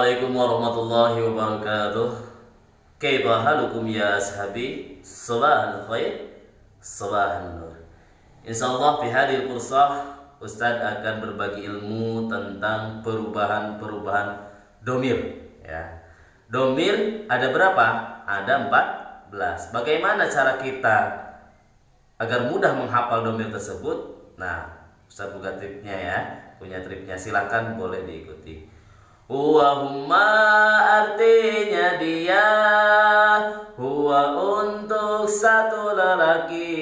Assalamualaikum warahmatullahi wabarakatuh. Kaifa halukum ya ashabi? Sabahal khair, sabahal nur. Insyaallah di hadil kursah Ustadz akan berbagi ilmu tentang perubahan-perubahan domir ya. Domir ada berapa? Ada 14. Bagaimana cara kita agar mudah menghafal domir tersebut? Nah, Ustadz buka triknya ya. Punya triknya, silakan boleh diikuti. Huwa huma artinya dia, huwa untuk satu lelaki,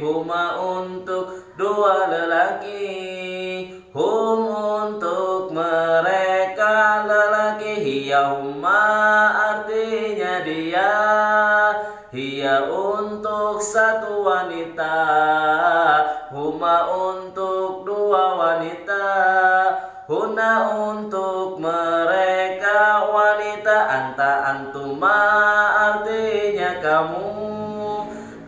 huma untuk dua lelaki, hum untuk mereka lelaki, hiya huma artinya dia, hiya untuk satu wanita, huma untuk dua wanita, huna untuk mereka wanita, anta antuma artinya kamu,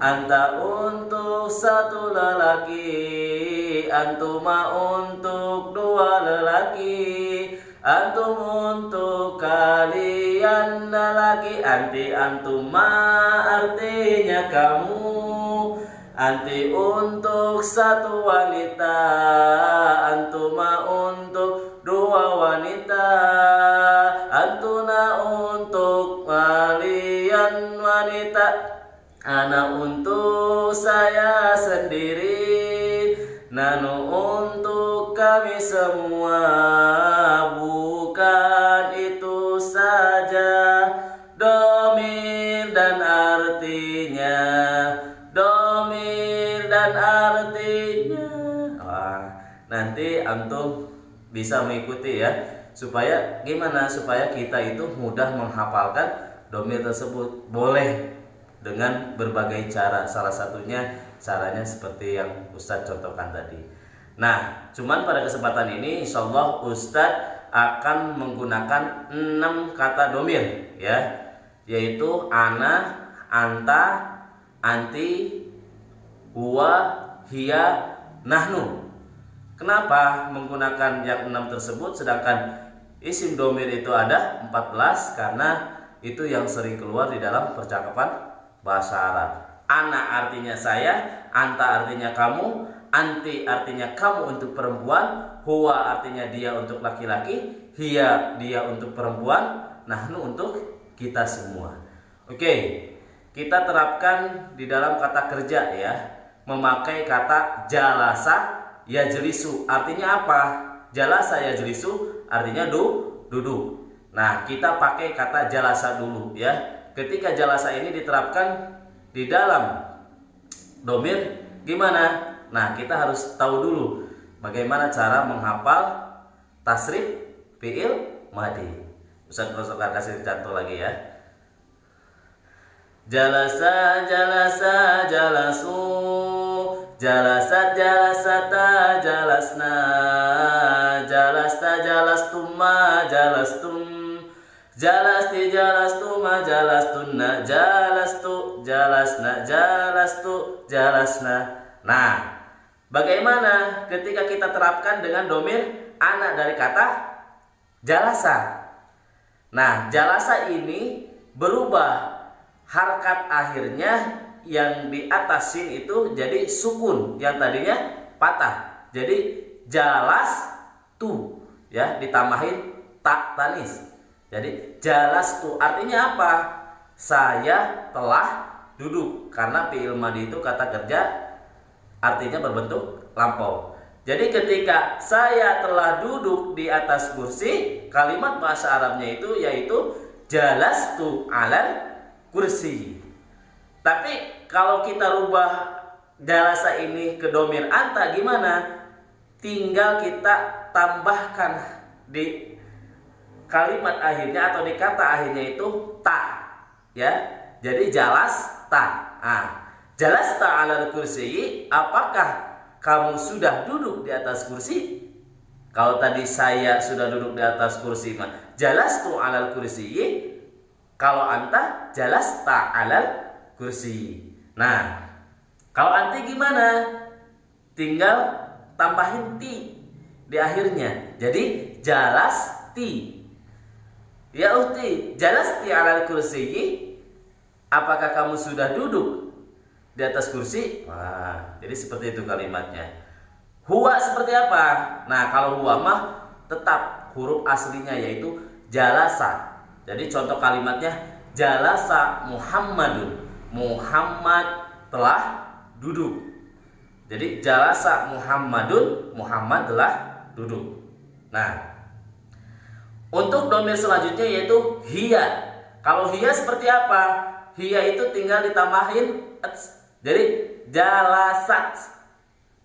anta untuk satu lelaki, antuma untuk dua lelaki, antum untuk kalian lelaki, anti antuma artinya kamu, anti untuk satu wanita, antuma untuk dua wanita, antuna untuk kalian wanita, ana untuk saya sendiri, nanu untuk kami semua. Bukan itu saja domir dan artinya, domir dan artinya. Nanti antum bisa mengikuti ya, supaya gimana, supaya kita itu mudah menghafalkan domir tersebut. Boleh dengan berbagai cara, salah satunya caranya seperti yang Ustadz contohkan tadi. Nah, cuman pada kesempatan ini insyaallah Ustadz akan menggunakan 6 kata domir ya, yaitu ana, anta, anti, huwa, hiya, nahnu. Kenapa menggunakan yang 6 tersebut sedangkan isim domir itu ada 14? Karena itu yang sering keluar di dalam percakapan bahasa Arab. Ana artinya saya, anta artinya kamu, anti artinya kamu untuk perempuan, huwa artinya dia untuk laki-laki, hiya dia untuk perempuan, nahnu untuk kita semua. Oke, kita terapkan di dalam kata kerja ya, memakai kata jalasa yajlisu. Artinya apa? Jalasa yajlisu artinya duduk. Nah, kita pakai kata jalasa dulu ya. Ketika jalasa ini diterapkan di dalam domir, gimana? Nah, kita harus tahu dulu bagaimana cara menghafal tasrif fi'il madi. Ustaz akan kasih contoh lagi ya. Jalasa, jalasa, jalasu, jalasat, jalasata, jalasna, jalasta, jalastuma, jalastum, jalasti, jalastuma, jalastunna, jalastu, jalasna, jalastu, jalasna. Nah, bagaimana ketika kita terapkan dengan domir ana dari kata jalasa? Nah, jalasa ini berubah harkat akhirnya yang di atas sin itu jadi sukun, yang tadinya patah. Jadi jalas tu ya, ditambahin tak tanis. Jadi jalas tu artinya apa? Saya telah duduk, karena fi'il madi itu kata kerja artinya berbentuk lampau. Jadi ketika saya telah duduk di atas kursi, kalimat bahasa Arabnya itu yaitu jalastu alal kursi. Tapi kalau kita rubah jalasa ini ke domir anta gimana? Tinggal kita tambahkan di kalimat akhirnya atau di kata akhirnya itu ta ya. Jadi jalas ta. Jalas ta alal kursi, apakah kamu sudah duduk di atas kursi? Kalau tadi saya sudah duduk di atas kursi, jalas tu alal kursi. Kalau anta jalas ta alal kursi. Nah, kalau anti gimana? Tinggal tambahin ti di akhirnya. Jadi jalas ti. Ya ukhti, jalasti 'alal kursiyyi? Apakah kamu sudah duduk di atas kursi? Wah, jadi seperti itu kalimatnya. Huwa seperti apa? Nah, kalau huwa mah tetap huruf aslinya yaitu jalasa. Jadi contoh kalimatnya jalasa Muhammadun. Muhammad telah duduk. Jadi jalasa Muhammadun, Muhammad telah duduk. Nah, untuk domir selanjutnya yaitu hiya. Kalau hiya seperti apa? Hiya itu tinggal ditambahin jadi jalasat.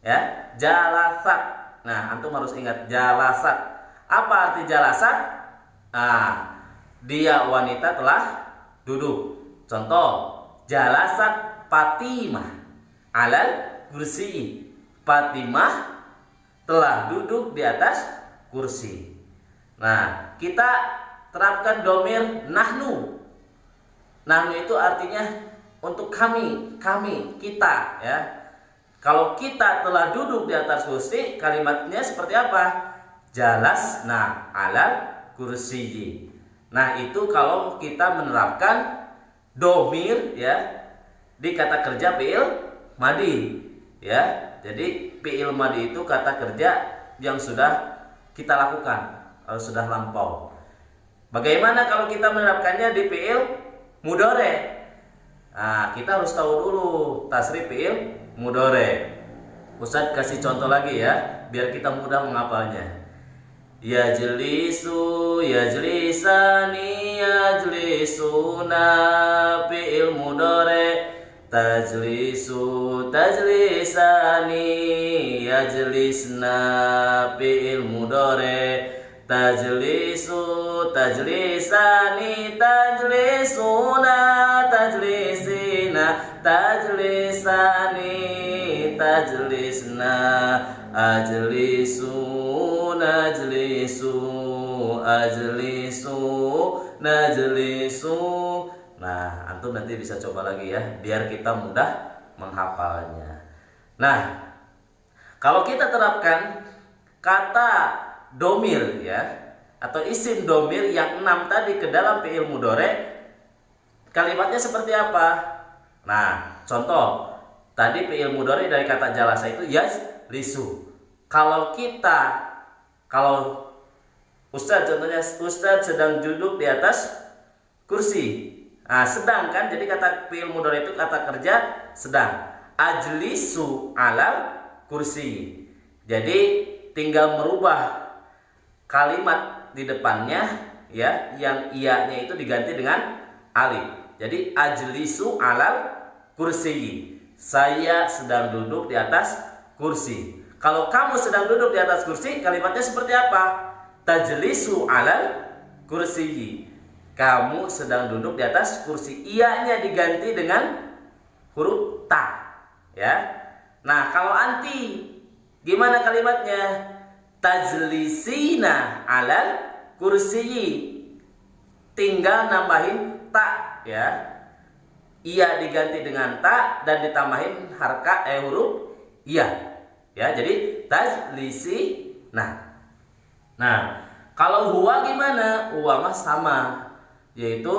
Ya, jalasat. Nah, antum harus ingat jalasat. Apa arti jalasat? Nah, dia wanita telah duduk. Contoh, jalasat Fatimah alal kursi. Fatimah telah duduk di atas kursi. Nah, kita terapkan domir nahnu. Nahnu itu artinya untuk kami, kita, ya. Kalau kita telah duduk di atas kursi, kalimatnya seperti apa? Jalasna alal kursiyi. Nah, itu kalau kita menerapkan domir, ya, di kata kerja fi'il madi, ya. Jadi fi'il madi itu kata kerja yang sudah kita lakukan, sudah lampau. Bagaimana kalau kita menerapkannya di fi'il mudhari? Nah, kita harus tahu dulu tasrif fi'il mudhari. Ustaz kasih contoh lagi ya, biar kita mudah menghafalnya. Yajlisu, yajlisani, yajlisuna, fi'il mudhari. Tajlisu, tajlisani, yajlisna, fi'il mudhari. Tajlisu, tajlisani, tajlisuna, tajlisina, tajlisani, tajlisna, ajlisu, najlisu, ajlisu, najlisu. Nah, antum nanti bisa coba lagi ya, biar kita mudah menghafalnya. Nah, kalau kita terapkan kata domir, ya, atau isim domir yang 6 tadi ke dalam fi'il mudhari, kalimatnya seperti apa? Nah, contoh tadi fi'il mudhari dari kata jalasa itu yajlisu. Kalau Ustaz, contohnya Ustaz sedang duduk di atas kursi. Nah, sedang kan, jadi kata fi'il mudhari itu kata kerja sedang. Ajlisu alal kursi. Jadi tinggal merubah kalimat di depannya, ya, yang iya-nya itu diganti dengan alif. Jadi ajlisu alal kursi. Saya sedang duduk di atas kursi. Kalau kamu sedang duduk di atas kursi, kalimatnya seperti apa? Tajlisu alal kursi. Kamu sedang duduk di atas kursi. Iya-nya diganti dengan huruf ta, ya. Nah, kalau anti, gimana kalimatnya? Tajlisina alal kursi. Tinggal nambahin ta, ya. Iya diganti dengan ta dan ditambahin huruf iya. Ya, jadi tajlisi. Nah, kalau huwa gimana? Huwa mah sama, yaitu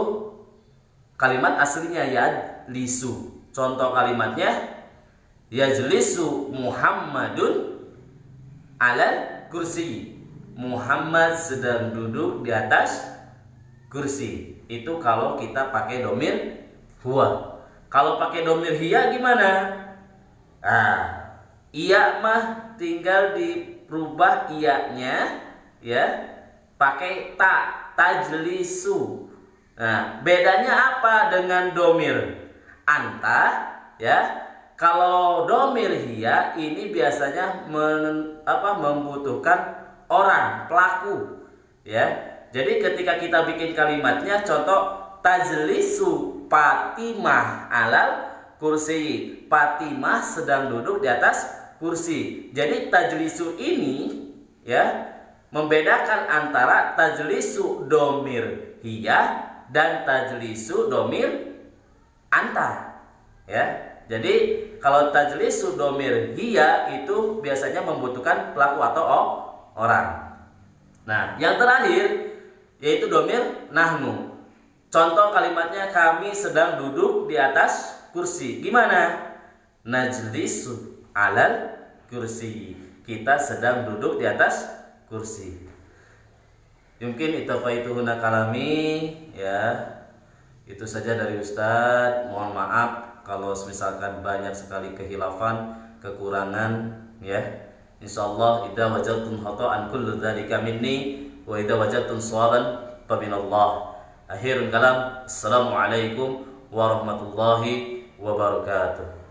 kalimat aslinya yajlisu. Contoh kalimatnya yajlisu Muhammadun alal kursi. Muhammad sedang duduk di atas kursi. Itu kalau kita pakai domir huwa. Kalau pakai domir hiya gimana? Iya mah tinggal dirubah iya-nya, ya, pakai ta, tajlisu. Nah, bedanya apa dengan domir anta, ya? Kalau domir hiya ini biasanya membutuhkan orang, pelaku, ya. Jadi ketika kita bikin kalimatnya, contoh tajlisu Fatimah alal kursi. Fatimah sedang duduk di atas kursi. Jadi tajlisu ini, ya, membedakan antara tajlisu domir hiya dan tajlisu domir anta, ya. Jadi kalau tajlisu domir hiya itu biasanya membutuhkan pelaku atau orang. Nah, yang terakhir yaitu domir nahnu. Contoh kalimatnya, kami sedang duduk di atas kursi. Gimana? Najlisu alal kursi. Kita sedang duduk di atas kursi. Mungkin itafa'ituhuna kalami, ya. Itu saja dari Ustadz. Mohon maaf kalau misalkan banyak sekali kehilafan, kekurangan, ya. Insyaallah idza wajadtum khata'an kullu dzalika minni wa idza wajadtum shawaban fa minallah. Akhirul kalam. Assalamualaikum warahmatullahi wabarakatuh.